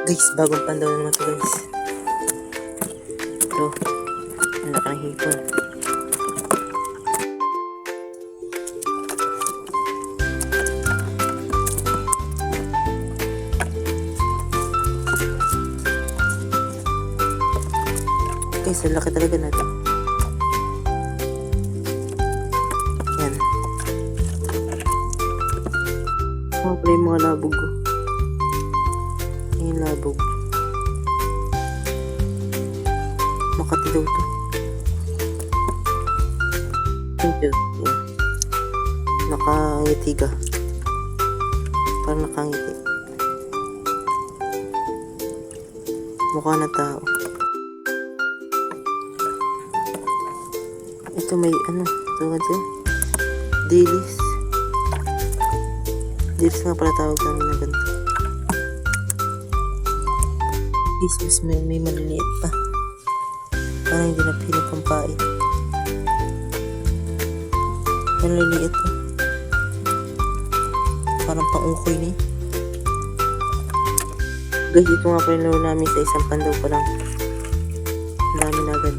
Guys, bagong pandaw naman ito guys. Ito, ang laki ng hipon. Guys, ang laki talaga natin. Yan. Mga pala yung mga labog ko. Yung labog. Makati daw to. Yan. Nakangiti ka. Parang nakangiti. Mukha na tao. Ito may ano, tawag siya? Dilis. Dilis nga pala tawag namin na ganito. Mas may maliliit pa. Parang hindi na pinipampain. Maliliit pa. Parang pang-ukoy na eh. Guys, ito nga pa yung laro namin sa isang pandaw pa lang. Marami na agad.